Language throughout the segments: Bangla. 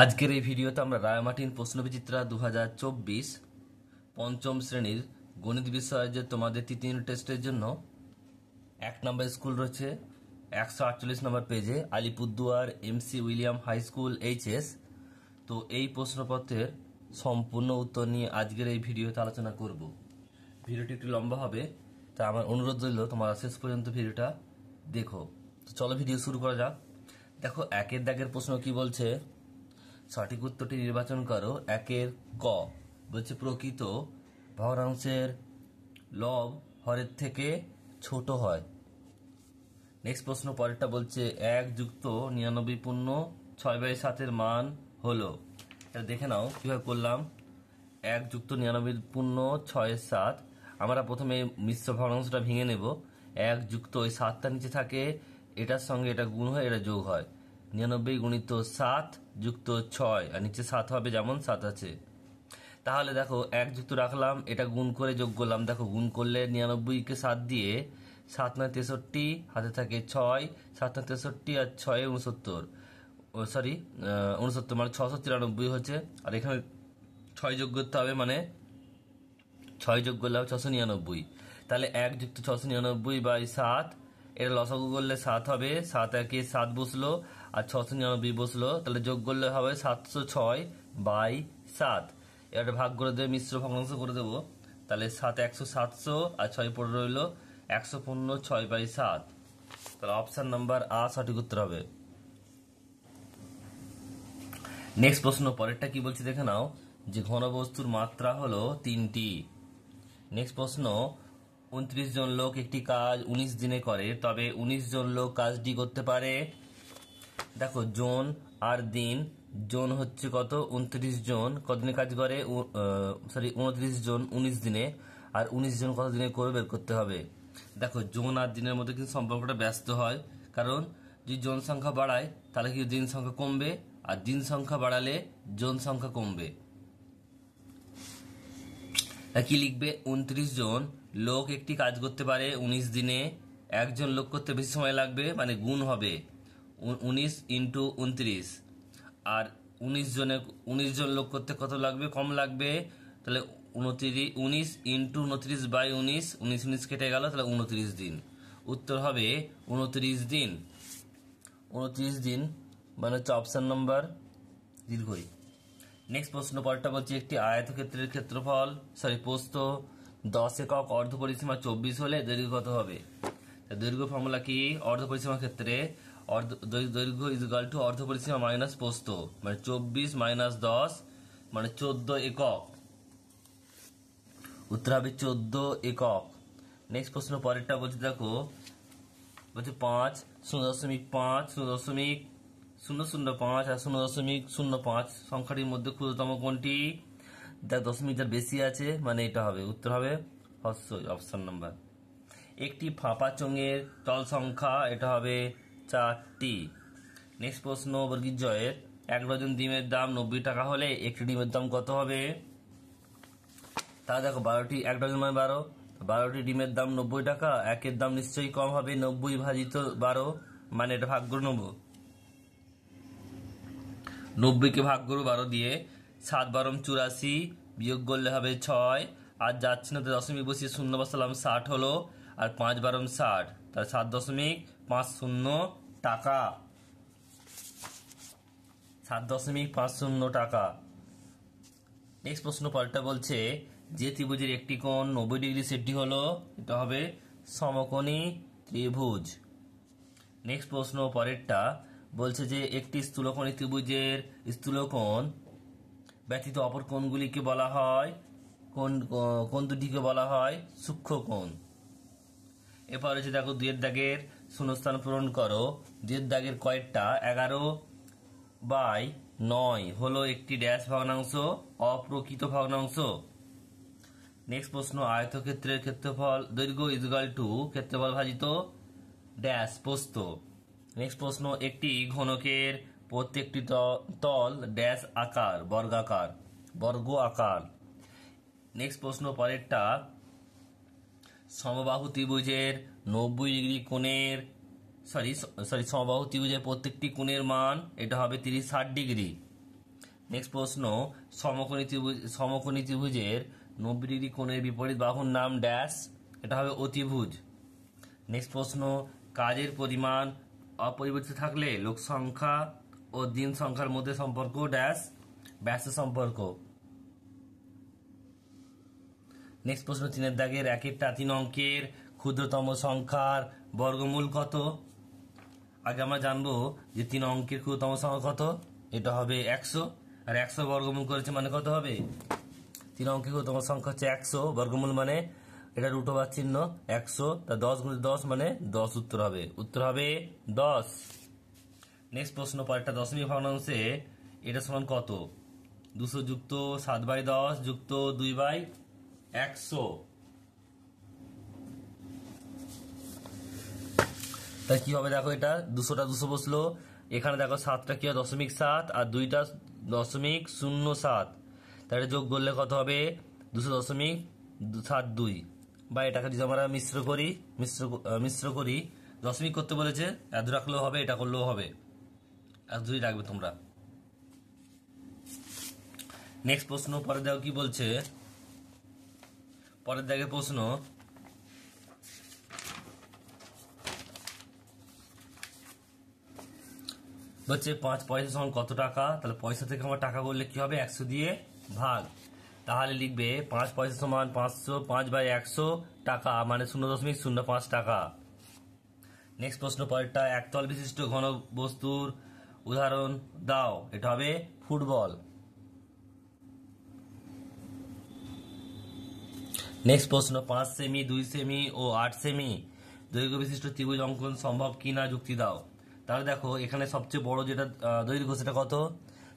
আজকের এই ভিডিওতে আমরা রায়মার্টিন প্রশ্নবিচিত্রা 2024 পঞ্চম শ্রেণীর গণিত বিষয়ে যে তোমাদের তৃতীয় ইউনিট টেস্টের জন্য 1 নম্বর স্কুল রয়েছে 148 নম্বর পেজে Alipurduar MC William high school HS. তো এই প্রশ্নপত্রের সম্পূর্ণ উত্তর নিয়ে আজকের এই ভিডিওতে আলোচনা করব। ভিডিওটি একটু লম্বা হবে, তাই আমার অনুরোধ রইল তোমরা শেষ পর্যন্ত ভিডিওটা দেখো। তো চলো ভিডিও শুরু করা যাক। দেখো একের দাগের প্রশ্ন কি বলছে, সঠিক উত্তরটি নির্বাচন করো। একের ক বলছে প্রকৃত ভগ্নাংশের লব হরের থেকে ছোট হয়। নেক্সট প্রশ্ন পরেরটা বলছে 1 যুক্ত 99.6/7 মান হলো। এটা দেখে নাও কিভাবে করলাম। 1 যুক্ত 99.6/7, আমরা প্রথমে মিশ্র ভগ্নাংশটা ভেঙে নেব। 1 যুক্ত ওই 7টা নিচে থাকে, এটার সঙ্গে এটা গুণ হয়, এটা যোগ হয়। 99 গুণিত 7 যুক্ত 6, আর নিচে 7 হবে যেমন 7 আছে। তাহলে দেখো 1 যুক্ত রাখলাম, এটা গুণ করে যোগ করলাম। দেখো গুণ করলে 99-কে 7 দিয়ে 7 9 63, হাতে থাকে 6, 7 9 63 আর 6 69, সরি 69 মানে 693 হচ্ছে। আর এখানে 6 যোগ করতে হবে, মানে 6 যোগ করলে হবে 699। তাহলে 1 যুক্ত 699/7, এটা লসাগু করলে 7 হবে। 7 একে 7 বসলো আর 699 বসলো, তাহলে যোগ করলে হবে 706/7। এটা ভাগ করে দেবে, মিশ্র ভগ্নাংশ করে দেবো। তাহলে 7 100 700 আর 6 পড়ে রইল 115/6/7। তাহলে অপশন নাম্বার আ সঠিক উত্তর হবে। নেক্সট প্রশ্ন পরেরটা কি বলছে দেখে নাও, যে ঘনবস্তুর মাত্রা হলো 3টি। নেক্সট প্রশ্ন 29 জন লোক একটি কাজ 19 দিনে করে, তবে 19 জন লোক কাজটি করতে পারে। দেখো জন আর দিন, জন হচ্ছে কত 29 জন কতদিনে কাজ করে, 29 জন 19 দিনে, আর 19 জন কত দিনে করবে বের করতে হবে। দেখো জন আর দিনের মধ্যে কিন্তু সম্পর্কটা ব্যস্ত হয়, কারণ যদি জন সংখ্যা বাড়ায় তাহলে কি দিন সংখ্যা কমবে, আর দিন সংখ্যা বাড়ালে জন সংখ্যা কমবে। কি লিখবে, 29 জন লোক একটি কাজ করতে পারে 19 দিনে। একজন লোক করতে বেশি সময় লাগবে, মানে গুণ হবে 19 × 29, আর 19 জন লোক করতে কত লাগবে, কম লাগবে। তাহলে 19 × 29/19, 19 কেটে গেল, তাহলে 29 দিন। উত্তর হবে 29 দিন। 29 দিন মানে হচ্ছে অপশন নাম্বার দীর্ঘই। নেক্সট প্রশ্ন পরেরটা বলছে একটি আয়তক্ষেত্রের ক্ষেত্রফল প্রস্থ 10 একক, অর্ধ পরিসীমা 24 হলে দৈর্ঘ্য কত হবে। দৈর্ঘ্য ফর্মুলা কি, অর্ধ পরিসীমার ক্ষেত্রে দৈর্ঘ্য ইকুয়াল টু অর্ধ পরিসীমা মাইনাস প্রস্থ, মানে 24 - 10 মানে 14 একক। উত্তর হবে 14 একক। নেক্সট প্রশ্ন পরেরটা বলছে দেখো, বলছে 5, 0.5, 0.005 আর 0.05 সংখ্যাটির মধ্যে ক্ষুদ্রতম কোনটি। দেখ দশমিক যার বেশি আছে, মানে এটা হবে। উত্তর হবে অপশন নাম্বার। একটি ফাঁপা চোঙের তল সংখ্যা, এটা হবে 4টি। নেক্সট প্রশ্ন বর্গীর জয়ের 1 ডজন ডিমের দাম 90 টাকা হলে একটি ডিমের দাম কত হবে। তা দেখো 12টি, 1 ডজন মানে 12, 12টি ডিমের দাম 90 টাকা, একের দাম নিশ্চয়ই কম হবে। 90 ভাজিত 12, মানে এটা ভাগ করে নেবো। 90-কে ভাগ করবো 12 দিয়ে, 7 × 12 = 84, বিয়োগ করলে হবে 6, আর যাচ্ছে না তো দশমিক বসিয়ে শূন্য বসালাম, 60 হলো, আর 5 × 12 = 60, তাহলে 7.50 টাকা। 7.50 টাকা। নেক্সট প্রশ্ন পরেরটা বলছে যে ত্রিভুজের একটি কোণ 90 ডিগ্রি, সেটি হলো, এটা হবে সমকোণী ত্রিভুজ। নেক্সট প্রশ্ন পরেরটা বলছে যে একটি স্থূলকোণী ত্রিভুজের স্থূলকোণ ব্যতীত অপর কোণগুলিকে বলা হয়, কোন দুটিকে বলা হয় সূক্ষ্মকোণ। এরপর হচ্ছে দেখো 2 দাগের শূন্যস্থান পূরণ করো। 2 দাগের কয়েকটা 11/9 হলো একটি ড্যাশ ভগ্নাংশ, অপ্রকৃত ভগ্নাংশ। নেক্সট প্রশ্ন আয়তক্ষেত্রের ক্ষেত্রফল দৈর্ঘ্য ইকুয়াল টু ক্ষেত্রফল ভাজিত ড্যাশ প্রস্থ। নেক্সট প্রশ্ন একটি ঘনকের প্রত্যেকটি তল ড্যাশ আকার, বর্গ আকার। নেক্সট প্রশ্ন পরেরটা সমবাহু ত্রিভুজের 90 ডিগ্রি কোণের সমবাহু ত্রিভুজের প্রত্যেকটি কোণের মান, এটা হবে 30 60 ডিগ্রি। নেক্সট প্রশ্ন, সমকোণী ত্রিভুজের 90 ডিগ্রি কোণের বিপরীত বাহুর নাম ড্যাশ, এটা হবে অতিভুজ। নেক্সট প্রশ্ন, কাজের পরিমাণ অপরিবর্তিত থাকলে লোক সংখ্যা ও দিন সংখ্যার মধ্যে সম্পর্ক ড্যাশ, ব্যাসের সম্পর্ক। নেক্সট প্রশ্ন 3 দাগের 1টা 3 অঙ্কের ক্ষুদ্রতম সংখ্যার বর্গমূল কত? আগে আমরা জানবো যে 3 অঙ্কের ক্ষুদ্রতম সংখ্যা কত, এটা হবে 100, আর 100 বর্গমূল করেছে মানে কত হবে? 3 অঙ্কের ক্ষুদ্রতম সংখ্যা হচ্ছে 100, বর্গমূল মানে এটা রুট ওভার চিহ্ন 100, তা 10 গুণিত 10 মানে 10 উত্তর হবে 10। নেক্সট প্রশ্ন, পরেরটা দশমিক ভগ্নাংশে এটা সমান কত? 200 যুক্ত 7/10 যুক্ত 2/100। তাই কি হবে দেখো, এটা 200টা 200 বসলো, এখানে দেখো 7টা কি হয় 0.7 আর 2টা 0.07, তাহলে যোগ করলে কত হবে? 200.72। বা এটাকে যদি আমরা মিশ্র করি, দশমিক করতে বলেছে, এত রাখলেও হবে, এটা করলেও হবে, এত দুই রাখবে তোমরা। নেক্সট প্রশ্ন, পরের দেখো কি বলছে, পরের দেখে প্রশ্ন, হচ্ছে 5 পয়সা সমান কত টাকা? তাহলে পয়সা থেকে আমরা টাকা করলে কি হবে? 100 দিয়ে ভাগ, তাহলে লিখবে 5 পয়সা সমান 505/100 টাকা, মানে 0.05 টাকা। নেক্সট প্রশ্ন, পরেরটা একতল বিশিষ্ট ঘন বস্তুর উদাহরণ দাও, এটা হবে ফুটবল। নেক্সট প্রশ্ন, 5 সেমি 2 সেমি ও 8 সেমি দৈর্ঘ্য বিশিষ্ট ত্রিভুজ অঙ্কন সম্ভব কিনা যুক্তি দাও। তাহলে দেখো এখানে সবচেয়ে বড় যেটা দৈর্ঘ্য সেটা কত?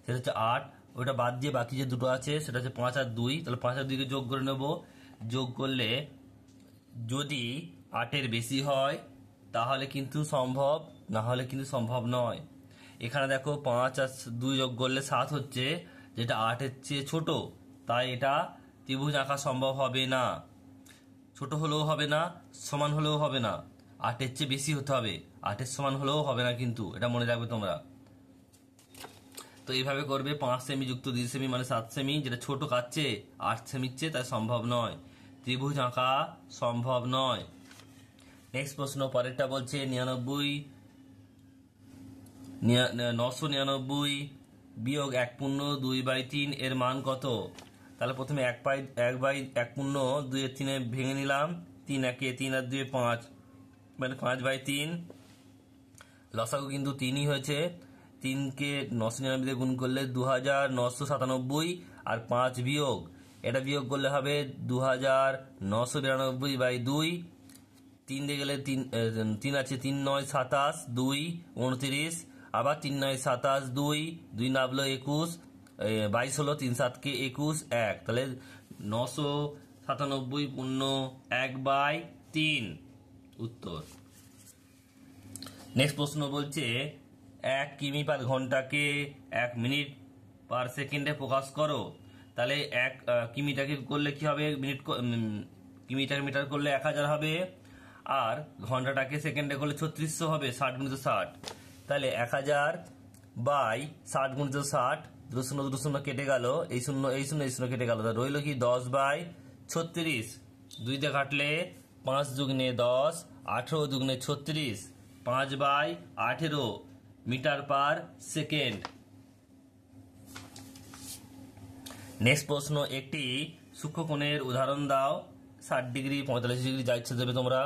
সেটা হচ্ছে 8, ওটা বাদ দিয়ে বাকি যে দুটো আছে সেটা হচ্ছে 5 আর 2, তাহলে 5 আর 2কে যোগ করে নেব। যোগ করলে যদি 8-এর বেশি হয় তাহলে কিন্তু সম্ভব, না হলে কিন্তু সম্ভব নয়। এখানে দেখো 5 আর 2 যোগ করলে 7 হচ্ছে, যেটা 8-এর চেয়ে ছোট, তাই এটা ত্রিভুজ আঁকা সম্ভব হবে না। ছোট হলেও হবে না, সমান হলেও হবে না, 8-এর চেয়ে বেশি হতে হবে, 8-এর সমান হলেও হবে না, কিন্তু এটা মনে রাখবে তোমরা। তো এইভাবে করবে, 5 সেমি যুক্ত 2 সেমি মানে 7 সেমি, যেটা ছোট কাচ্ছে 8 সেমির চেয়ে, তাই সম্ভব নয়, ত্রিভুজ আঁকা সম্ভব নয়। নেক্সট প্রশ্ন, পরেরটা বলছে 999 বিয়োগ 1/2/3 এর মান কত? তাহলে প্রথমে 1/2 ভেঙে নিলাম, 3 1 3 আর 2 5, মানে 5/3। লসাগু কিন্তু 3ই হয়েছে, 3কে 999 দিয়ে গুণ করলে 2997, আর 5 বিয়োগ, এটা বিয়োগ করলে হবে 2992/2, 3 দিয়ে গেলে 3 আছে, 3 9 27, 2 29, আবার 3 9 27, 2 নাবলো 21, 22 হলো, 3 7 21, 1, তাহলে 997 উত্তর। নেক্সট প্রশ্ন বলছে 1 কিমি পার ঘন্টাকে 1 মিনিট পার সেকেন্ডে প্রকাশ করো। তাহলে 1 কিমিটাকে করলে কি হবে? কিমিটাকে মিটার করলে 1000 হবে, আর ঘন্টাটাকে সেকেন্ডে করলে 3600 হবে, 60 × 60। তাহলে 1000/60 × 60, 0 কেটে গেল, এই শূন্য কেটে গেল, রইল কি 10/36। 2 দিয়ে কাটলে 5 × 10, 18 × 36, 5/18 মিটার পার সেকেন্ড। নেক্সট প্রশ্ন, একটি সূক্ষ্মকোণের উদাহরণ দাও। 60 ডিগ্রি 45 ডিগ্রি যা ইচ্ছা দেবে তোমরা,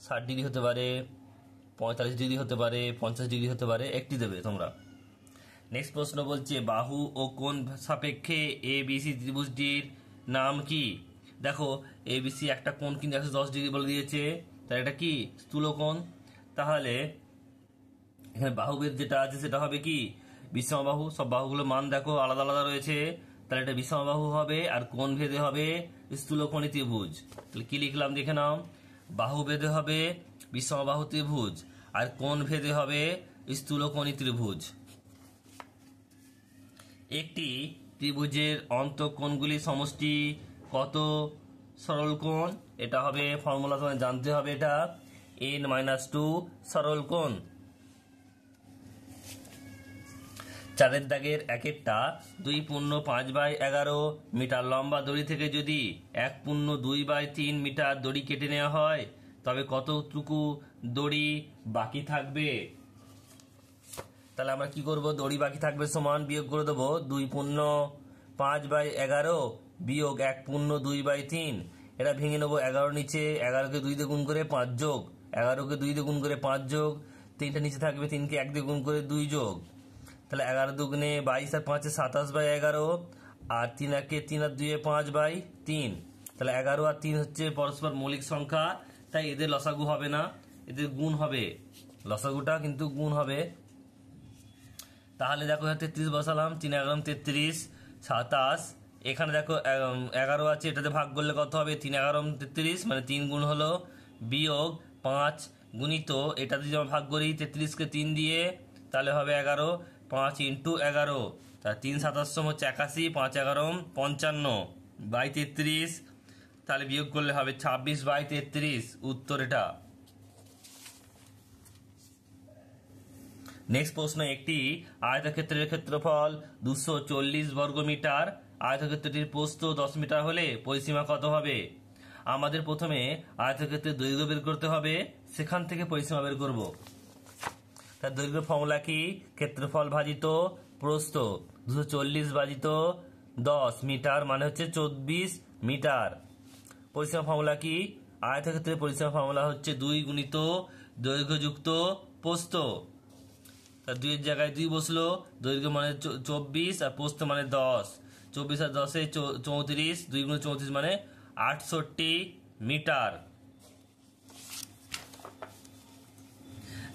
60 ডিগ্রি হতে পারে, 45 ডিগ্রি হতে পারে, 50 ডিগ্রি হতে পারে, একটি দেবে তোমরা। নেক্সট প্রশ্ন বলছে বাহু ও কোণ সাপেক্ষে ABC ত্রিভুজটির নাম কি? দেখো ABC একটা কোণ কিন্তু 110 ডিগ্রি বলে দিয়েছে, তাহলে এটা কি? স্থূলকোণ। তাহলে এখানে বাহুভেদ যেটা আছে সেটা হবে কি? বিষমবাহু। সব বাহুগুলোর মান দেখো আলাদা আলাদা রয়েছে, তাহলে এটা বিষমবাহু হবে, আর কোণ ভেদে হবে স্থূলকোণী ত্রিভুজ। তাহলে কি লিখলাম দেখে নাও, বাহু ভেদে হবে বিষমবাহু ত্রিভুজ, আর কোণ ভেদে হবে স্থূলকোণী ত্রিভুজ। একটি ত্রিভুজের অন্তঃকোণগুলির সমষ্টি কত সরল কোণ? এটা হবে ফর্মুলা, তোমায় জানতে হবে, এটা n - 2 সরল কোণ। চারের দাগের একেরটা 2.5/11 মিটার লম্বা দড়ি থেকে যদি 1.2/3 মিটার দড়ি কেটে নেওয়া হয় তবে কতটুকু দড়ি বাকি থাকবে? তাহলে আমরা কি করব, দড়ি বাকি থাকবে সমান বিয়োগ করে দেবো 2.5/11 বিয়োগ 1.2/3। এটা ভেঙে নেবো, 11 নিচে, 11কে 2 দিয়ে গুণ করে 5 যোগ, 11কে 2 দিয়ে গুণ করে 5 যোগ, 3টা নিচে থাকবে, 3কে 1 দিয়ে গুণ করে 2 যোগ, তাহলে 11 দুগুণে 22 আর 5 27/11 আর 3 একে 3 আর 2 5/3। তাহলে 11 আর 3 হচ্ছে পরস্পর মৌলিক সংখ্যা, তাই এদের লসাগু হবে না, এদের গুণ হবে, লসাগুটা কিন্তু গুণ হবে। তাহলে দেখো 33 বসালাম, 3 11 33 27, এখানে দেখো 11 আছে, এটাতে ভাগ করলে কত হবে, 3 11 33 মানে 3 গুণ হলো, বিয়োগ 5 গুণিত এটাতে যদি আমরা ভাগ করি 33কে 3 দিয়ে তাহলে হবে 11, 5 ইন্টু 11, তাহলে 3 7 হচ্ছে 81, 5 11 55/33, তাহলে বিয়োগ করলে হবে 26/33 উত্তর এটা। নেক্সট প্রশ্ন, একটি আয়তক্ষেত্রের ক্ষেত্রফল 240 বর্গমিটার, আয়তক্ষেত্রটির প্রস্থ 10 মিটার হলে পরিসীমা কত হবে? আমাদের প্রথমে আয়তক্ষেত্রের দৈর্ঘ্য বের করতে হবে, সেখান থেকে পরিসীমা বের করব। তার দৈর্ঘ্য ফর্মুলা কি, ক্ষেত্রফল ভাজিত প্রস্থ, 240 ভাজিত 10 মিটার মানে হচ্ছে 24 মিটার। পরিসীমা ফর্মুলা কি, আয়তক্ষেত্রের পরিসীমা ফর্মুলা হচ্ছে 2 গুণিত দৈর্ঘ্য যুক্ত প্রস্থ, তার 2 এর জায়গায় 2 বসলো, দৈর্ঘ্য মানে 24 আর প্রস্থ মানে 10, 24 আর 10 34, 2 গুণ 34 মানে 68 মিটার।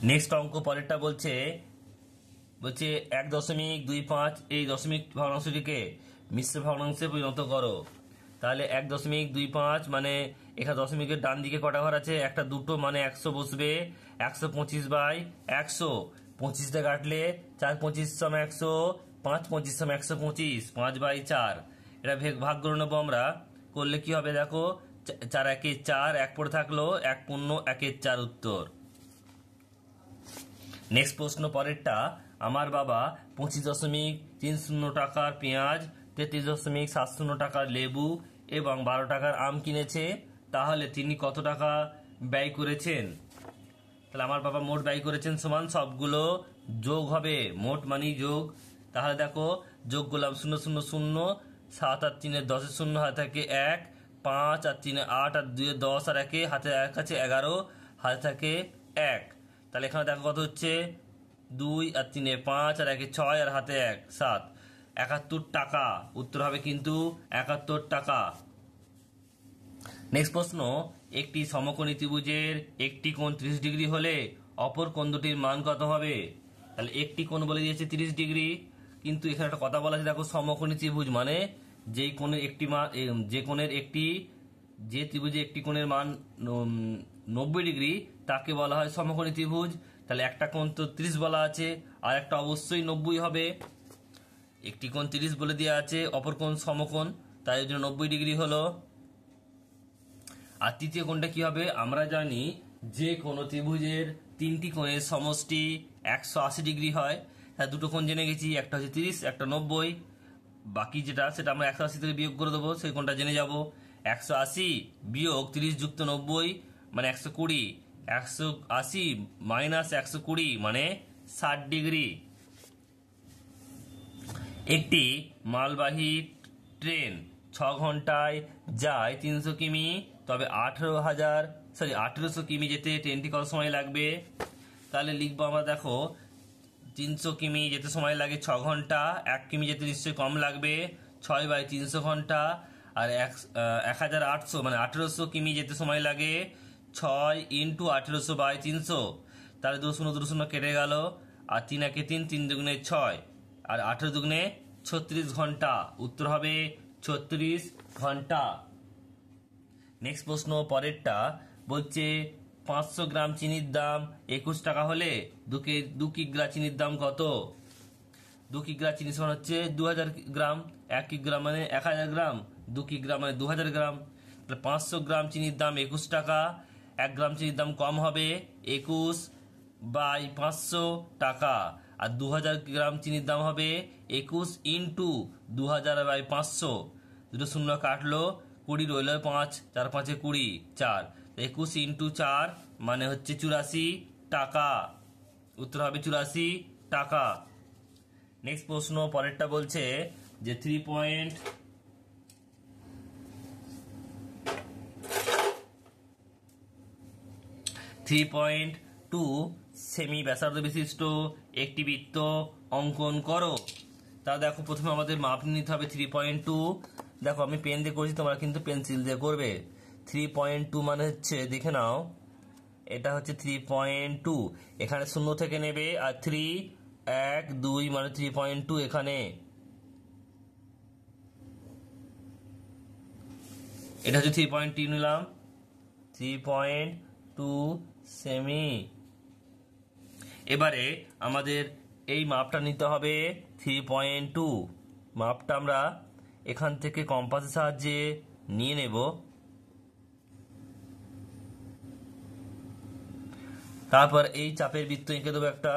নেক্সট অঙ্ক পরেরটা বলছে 1.25 এই দশমিক ভগ্নাংশটিকে মিশ্র ভগ্নাংশে পরিণত করো। তাহলে 1.25 মানে এখানে দশমিকের ডান দিকে কটা ঘর আছে, একটা দুটো মানে 100 বসবে, 125/100, 25 দিয়ে কাটলে 4 25 100, 5 25 125, 5/4। এটা ভাগ করে নেবো আমরা, করলে কি হবে দেখো, 4 1 4, 1 পড়ে থাকলো, 1 পূর্ণ 1 4 উত্তর। নেক্সট প্রশ্ন পরেরটা, আমার বাবা 25.30 টাকার পেঁয়াজ, 33.70 টাকার লেবু এবং 12 টাকার আম কিনেছে, তাহলে তিনি কত টাকা ব্যয় করেছেন? তাহলে আমার বাবা মোট ব্যয় করেছেন সমান সবগুলো যোগ হবে, মোট মানি যোগ। তাহলে দেখো যোগ করলাম 0 0 0, 7 আর 3 10 0 হাতে থাকে 1, 5 আর 3 8 আর 2 10 আর 1 হাতে 1 আছে 11, হাতে থাকে 1। তাহলে এখানে দেখো কত হচ্ছে, 2 আর 3 5 আর 1 6 আর হাতে 1 7, 71 টাকা উত্তর হবে কিন্তু 71 টাকা। নেক্সট প্রশ্ন, একটি সমকোণী ত্রিভুজের একটি কোণ 30 ডিগ্রি হলে অপর কোণ দুটির মান কত হবে? তাহলে একটি কোণ বলে দিয়েছে 30 ডিগ্রি, কিন্তু এখানে একটা কথা বলা আছে, দেখো সমকোণী ত্রিভুজ মানে যেই কোণের একটি মান, যে কোণের একটি, যে ত্রিভুজে একটি কোণের মান 90 ডিগ্রি তাকে বলা হয় সমকোণী ত্রিভুজ। তাহলে একটা কোণ তো 30 বলা আছে, আর একটা অবশ্যই 90 হবে, একটি কোণ 30 বলে দেওয়া আছে, অপর কোণ সমকোণ, তাই জন্য 90 ডিগ্রি হলো। আর তৃতীয় কোণটা কি হবে, আমরা জানি যে কোনো ত্রিভুজের 3টি কোণের সমষ্টি 180 ডিগ্রি হয়, তার দুটো কোণ জেনে গেছি, একটা হচ্ছে 30, একটা 90, বাকি যেটা সেটা আমরা 180 থেকে বিয়োগ করে দেবো, সেই কোণটা জেনে যাব। 180 বিয়োগ 30 যুক্ত 90 মানে 120, 180 মাইনাস 120 মানে 60 ডিগ্রি। একটি মালবাহী ট্রেন 6 ঘন্টায় যায় 300 কিমি, তবে 1800 কিমি যেতে ট্রেনটি কত সময় লাগবে? তাহলে লিখবো আমরা, দেখো 300 কিমি যেতে সময় লাগে 6 ঘন্টা, 1 কিমি যেতে নিশ্চয়ই কম লাগবে, 6/300 ঘন্টা, আর 1800 মানে 1800 কিমি যেতে সময় লাগে 6 ইন্টু 1800/300, তাহলে 2 0 2 0 কেটে গেল, আর 3 1 3, 3 দুগুণে 6, আর 18 দুগুণে 36 ঘন্টা, উত্তর হবে 36 ঘন্টা। নেক্সট প্রশ্ন পরেরটা বলছে 500 গ্রাম চিনির দাম 21 টাকা হলে 2 কিগ্রা চিনির দাম কত? 2 কিগ্রা চিনি সমান হচ্ছে 2000 গ্রাম, 1 কিগ্রা মানে 1000 গ্রাম, 2 কিগ্রা মানে 2000 গ্রাম। তাহলে 500 গ্রাম চিনির দাম 21 টাকা, 1 গ্রাম চিনির দাম কম হবে 21/500 টাকা, আর 2000 গ্রাম চিনির দাম হবে 21 ইন্টু 2000/500, দুটো শূন্য কাটলো, 20 রইল 5, 4 5 20, 4, 21 ইন্টু 4 মানে হচ্ছে 84 টাকা। উত্তর হবে 84 টাকা। নেক্সট প্রশ্ন পরেরটা বলছে যে 3.2 সেমি ব্যাসার্ধ বিশিষ্ট একটি বৃত্ত অঙ্কন করো। তা দেখো প্রথমে আমাদের মাপ নিতে হবে 3.2। দেখো আমি পেন দিয়ে করছি, তোমরা কিন্তু পেন্সিল দিয়ে করবে। 3.2 মানে হচ্ছে, দেখে নাও, এটা হচ্ছে 3.2, এখানে শূন্য থেকে নেবে, আর 3 1 2 মানে 3.2, এখানে এটা হচ্ছে 3.2 নিলাম, 3.2 সেমি। এবারে আমাদের এই মাপটা নিতে হবে 3.2। মাপটা আমরা এখান থেকে কম্পাসের সাহায্যে নিয়ে নেব। তারপর এই চাপের বৃত্ত এঁকে দেবো একটা।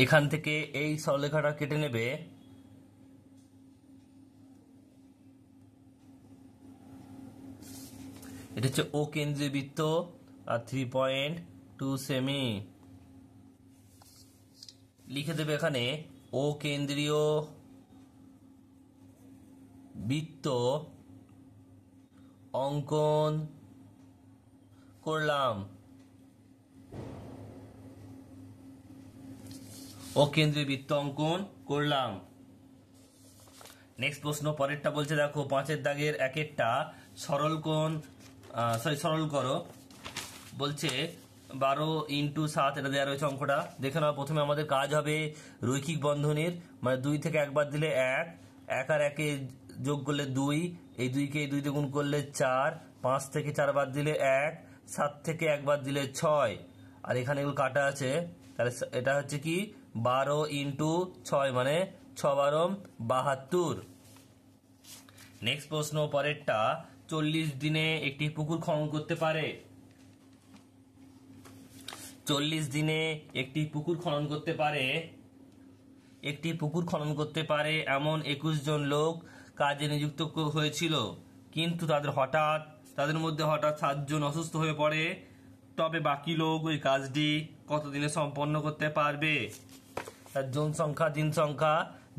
এখান থেকে এই সরলরেখাটা কেটে নেবে। এটা হচ্ছে ও কেন্দ্রীয় বৃত্ত, আর 3.2 সেমি। লিখে দেবে এখানে ও কেন্দ্রীয় বৃত্ত অঙ্কন করলাম। ও কেন্দ্রীয় বৃত্ত অঙ্কন করলাম। নেক্সট প্রশ্ন পরেরটা বলছে, দেখো 5-এর দাগের একেরটা সরল করো। বলছে 12 ইন্টু 7, এটা দেওয়া রয়েছে অঙ্কটা। দেখে নাও, প্রথমে আমাদের কাজ হবে রৈখিক বন্ধনীর, মানে 2 থেকে 1 বাদ দিলে 1, 1 আর 1 যোগ করলে 2, এই 2কে এই 2 দিয়ে গুণ করলে 4, 5 থেকে 4 বাদ দিলে 1, 7 থেকে 1 বাদ দিলে 6, আর এখানে এগুলো কাটা আছে, তাহলে এটা হচ্ছে কি 12 ইন্টু 6 মানে 6 12 72। নেক্সট প্রশ্ন পরেরটা, 40 দিনে একটি পুকুর খনন করতে পারে। 40 দিনে একটি পুকুর খনন করতে পারে। একটি পুকুর খনন করতে পারে এমন 21 জন লোক কাজে নিযুক্ত হয়েছিল, কিন্তু তাদের মধ্যে হঠাৎ 7 জন অসুস্থ হয়ে পড়ে। তবে বাকি লোক ওই কাজটি কতদিনে সম্পন্ন করতে পারবে? জন সংখ্যা, দিন সংখ্যা।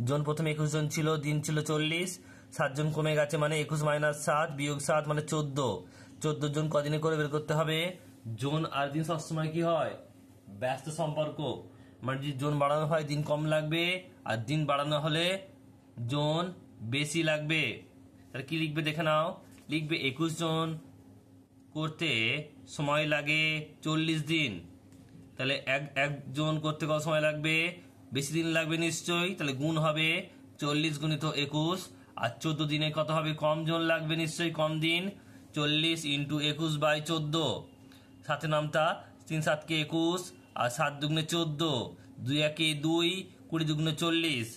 জন প্রথমে 21 জন ছিল, দিন ছিল 40, 7 জন কমে গেছে, মানে 21 - 7 বিয়োগ 7 মানে 14। 14 জন কদিনে করে বের করতে হবে। জন আর দিন সবসময় কি হয়? ব্যস্ত সম্পর্ক, মানে যদি জন বাড়ানো হয় দিন কম লাগবে, আর দিন বাড়ানো হলে জন বেশি লাগবে। তাহলে কি লিখবে দেখে নাও, লিখবে 21 জন করতে সময় লাগে 40 দিন। তাহলে একজন করতে কত সময় লাগবে? বেশি দিন লাগবে নিশ্চয়ই, তাহলে গুণ হবে 40 গুণিত 21, আর 14 দিনে কত হবে? কম জন লাগবে নিশ্চয়ই, কম দিন, 40 ইন্টু 21/14। সাথে নামতা 3 7 কে 21, আর 7 দুগুণে 14, 2 1 2, 20 দুগুণে 40,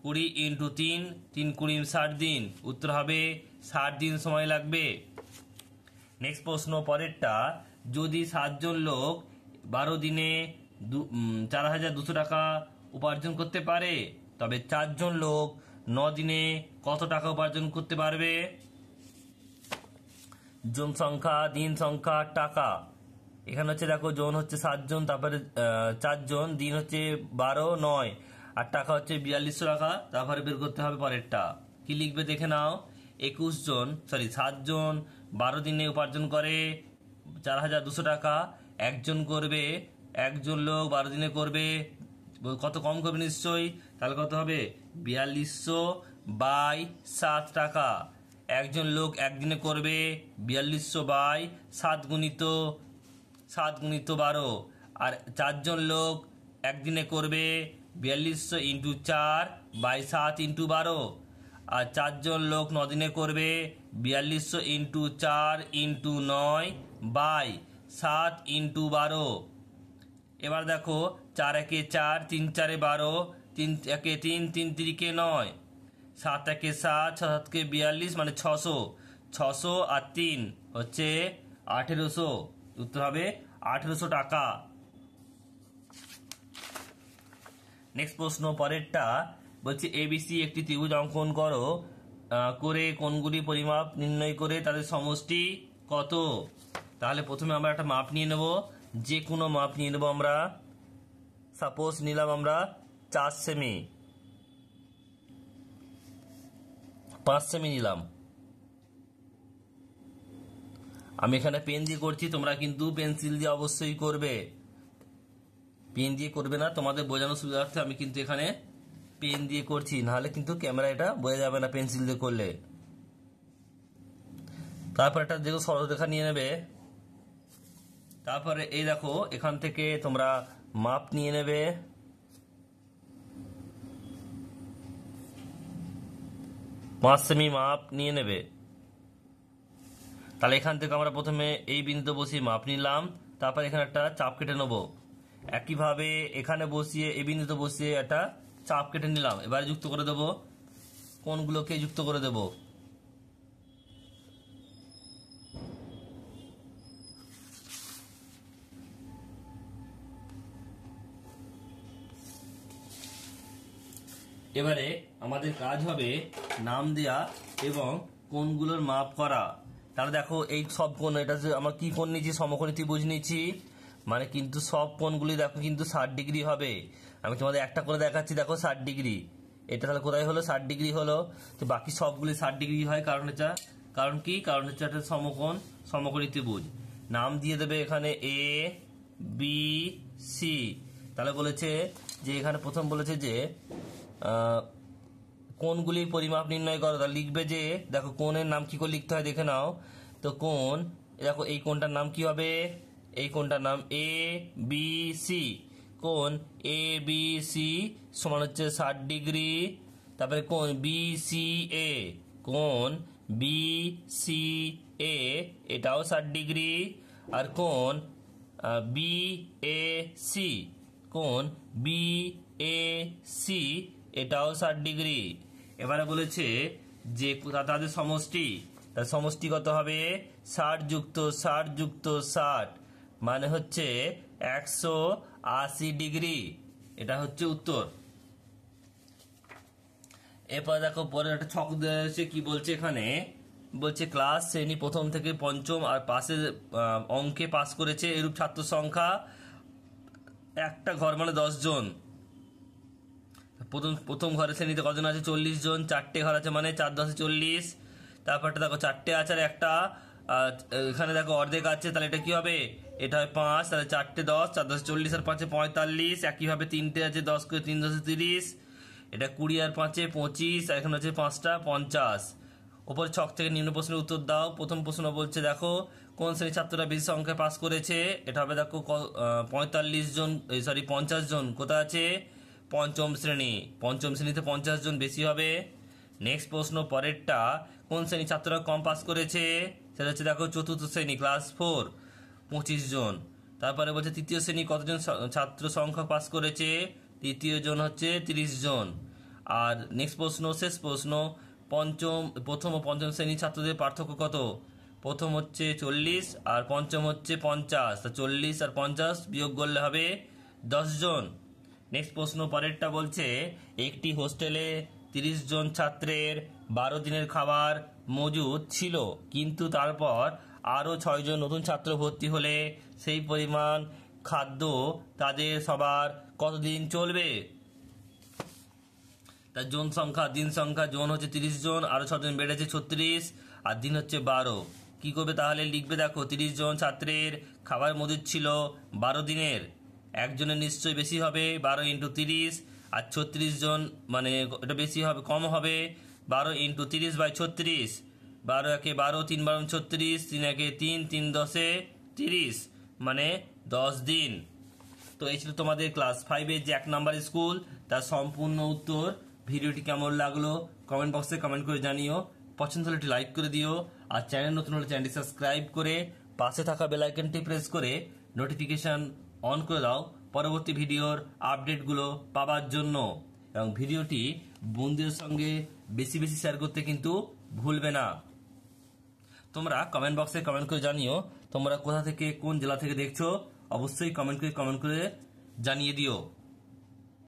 20 ইন্টু 3, 3 20 60 দিন। উত্তর হবে 60 দিন সময় লাগবে। নেক্সট প্রশ্ন পরেরটা, যদি 7 জন লোক 12 দিনে 4200 টাকা উপার্জন করতে পারে, তবে 4 জন লোক 9 দিনে কত টাকা উপার্জন করতে পারবে? জন সংখ্যা, দিন সংখ্যা, টাকা। এখানে হচ্ছে দেখো, জন হচ্ছে 7 জন, তারপরে 4 জন, দিন হচ্ছে 12 9, আর টাকা হচ্ছে 4200 টাকা। তারপরে বের করতে হবে পরেরটা। কি লিখবে দেখে নাও, 7 জন 12 দিনে উপার্জন করে 4200 টাকা। একজন লোক 12 দিনে করবে কত? কম করবে নিশ্চয়ই, তাহলে কত হবে? 4200/7 টাকা। একজন লোক একদিনে করবে 4200/7 গুণিত 12, আর 4 জন লোক একদিনে করবে 4200 ইন্টু 4/7 ইন্টু 12, আর 4 জন লোক 9 দিনে করবে 4200 ইন্টু 4 ইন্টু 9/7 ইন্টু 12। এবার দেখো 4 1 4, 3 4 12, তিন একে তিন, তিন তিরিকে 9, 7 একে 7, 7 7কে 42, মানে 600। 600 আর 3 হচ্ছে 1800। উত্তর হবে 1800 টাকা। নেক্সট প্রশ্ন পরেরটা বলছে এবিসি একটি ত্রিভুজ অঙ্কন করো, করে কোণগুলি পরিমাপ নির্ণয় করে তাদের সমষ্টি কত। তাহলে প্রথমে আমরা একটা মাপ নিয়ে নেব, যে কোনো মাপ নিয়ে নেব আমরা। সাপোজ নিলাম আমরা 4 সেমি, 5 সেমি নিলাম। আমি এখানে পেন দিয়ে করছি, তোমরা কিন্তু পেন্সিল দিয়ে অবশ্যই করবে, পেন দিয়ে করবে না। তোমাদের বোঝানোর সুবিধার্থে আমি কিন্তু এখানে পেন দিয়ে করছি, নাহলে কিন্তু ক্যামেরা এটা বোঝা যাবে না পেন্সিল দিয়ে করলে। তারপর একটা দেখো সরলরেখা নিয়ে নেবে। তারপরে এই দেখো এখান থেকে তোমরা মাপ নিয়ে নেবে। পাঁচ সেমি মাপ নিয়ে নেবে। তাহলে এখান থেকে আমরা প্রথমে এই বিন্দুতে বসিয়ে মাপ নিলাম, তারপর এখানে একটা চাপ কেটে নেব। একইভাবে এখানে বসিয়ে এই বিন্দুতে বসিয়ে একটা চাপ কেটে নিলাম। এবারে যুক্ত করে দেব, কোণগুলোকে যুক্ত করে দেব। এবারে আমাদের কাজ হবে নাম দেয়া এবং কোণগুলোর মাপ করা। তাহলে দেখো এই সব কোণ, এটা যে আমরা কি কোণ নিয়েছি, সমকোণী ত্রিভুজ নিয়েছি, মানে কিন্তু সব কোণগুলি দেখো কিন্তু 60 ডিগ্রি হবে। আমি তোমাদের একটা করে দেখাচ্ছি, দেখো 60 ডিগ্রি। এটা তাহলে কোথায় হলো, 60 ডিগ্রি হলো। তো বাকি সবগুলি 60 ডিগ্রি হয়, কারণ কি, কারণ হচ্ছে একটা সমকোণী ত্রিভুজ। নাম দিয়ে দেবে এখানে এ বি সি। তাহলে বলেছে যে এখানে প্রথম বলেছে যে কোণগুলির পরিমাপ নির্ণয় করো। তাহলে লিখবে যে দেখো কোণের নাম কি করে লিখতে হয় দেখে নাও। তো কোণ, দেখো এই কোণটার নাম কি হবে, এই কোণটার নাম এ বি সি। কোণ এ বি সি সমান হচ্ছে 60 ডিগ্রি। তারপরে কোণ বি সি এ, কোণ বি সি এ এটাও 60 ডিগ্রি। আর কোণ বি এ সি, কোণ বি এ সি এটাও 60 ডিগ্রি। এবারে বলেছে যে তাদের সমষ্টি, তার সমষ্টি কত হবে, 60 যুক্ত 60 যুক্ত 60, মানে হচ্ছে 180 ডিগ্রি। এটা হচ্ছে উত্তর। এরপর দেখো পরে একটা ছক দেওয়া, কি বলছে এখানে, বলছে ক্লাস শ্রেণী প্রথম থেকে পঞ্চম আর পাশে অঙ্কে পাস করেছে এরূপ ছাত্র সংখ্যা একটা ঘর মানে 10 জন। প্রথম ঘরের শ্রেণীতে কজন আছে, 40 জন। 4টে ঘর আছে মানে 4 10 40। তারপরটা দেখো 4টে আছে আর একটা এখানে দেখো অর্ধেক আছে, তাহলে এটা কি হবে, এটা হয় 5। তাহলে 4টে 10, 4 10 40 আর 5 45। একইভাবে 3টে আছে, 10 করে 3 10 30। এটা 20 আর 5 25, আর এখানে হচ্ছে 5টা 50। ওপর ছক থেকে নিম্ন প্রশ্নের উত্তর দাও। প্রথম প্রশ্ন বলছে দেখো কোন শ্রেণীর ছাত্ররা বেশি সংখ্যায় পাস করেছে। এটা হবে দেখো 45 জন, সরি 50 জন কোথায় আছে, পঞ্চম শ্রেণী। পঞ্চম শ্রেণীতে 50 জন বেশি হবে। নেক্সট প্রশ্ন পরেরটা, কোন শ্রেণীর ছাত্ররা কম পাস করেছে, সেটা হচ্ছে দেখো চতুর্থ শ্রেণী ক্লাস 4, 25 জন। তারপরে বলছে তৃতীয় শ্রেণী কতজন ছাত্র সংখ্যা পাস করেছে, তৃতীয় জন হচ্ছে 30 জন। আর নেক্সট প্রশ্ন, শেষ প্রশ্ন, প্রথম ও পঞ্চম শ্রেণীর ছাত্রদের পার্থক্য কত। প্রথম হচ্ছে 40 আর পঞ্চম হচ্ছে 50। তা 40 আর 50 বিয়োগ করলে হবে 10 জন। নেক্সট প্রশ্ন পরেরটা বলছে একটি হোস্টেলে 30 জন ছাত্রের 12 দিনের খাবার মজুদ ছিল, কিন্তু তারপর আরও 6 জন নতুন ছাত্র ভর্তি হলে সেই পরিমাণ খাদ্য তাদের সবার কতদিন চলবে। তার জন সংখ্যা, দিন সংখ্যা, জন হচ্ছে 30 জন, আরো 6 জন বেড়েছে 36, আর দিন হচ্ছে 12। কি করবে তাহলে, লিখবে দেখো 30 জন ছাত্রের খাবার মজুদ ছিল 12 দিনের, একজনের নিশ্চয়ই বেশি হবে 12 ইন্টু 30, আর 36 জন মানে এটা বেশি হবে, কম হবে 12 ইন্টু 30 বাই 36। 12 একে 12, 3 12 36, 3 একে 3, 3 10 30, মানে 10 দিন। তো এই ছিল তোমাদের ক্লাস 5-এর যে 1 নাম্বার স্কুল, তার সম্পূর্ণ উত্তর। ভিডিওটি কেমন লাগলো কমেন্ট বক্সে কমেন্ট করে জানিও। পছন্দ হলে একটি লাইক করে দিও, আর চ্যানেল নতুন হলে চ্যানেলটি সাবস্ক্রাইব করে পাশে থাকা বেল আইকনটি প্রেস করে নোটিফিকেশন অন করে দাও পরবর্তী ভিডিওর আপডেটগুলো পাওয়ার জন্য। এবং ভিডিওটি বন্ধুদের সঙ্গে বেশি বেশি শেয়ার করতে কিন্তু ভুলবে না। তোমরা কমেন্ট বক্সে কমেন্ট করে জানিও তোমরা কোথা থেকে, কোন জেলা থেকে দেখছো, অবশ্যই কমেন্ট করে জানিয়ে দিও।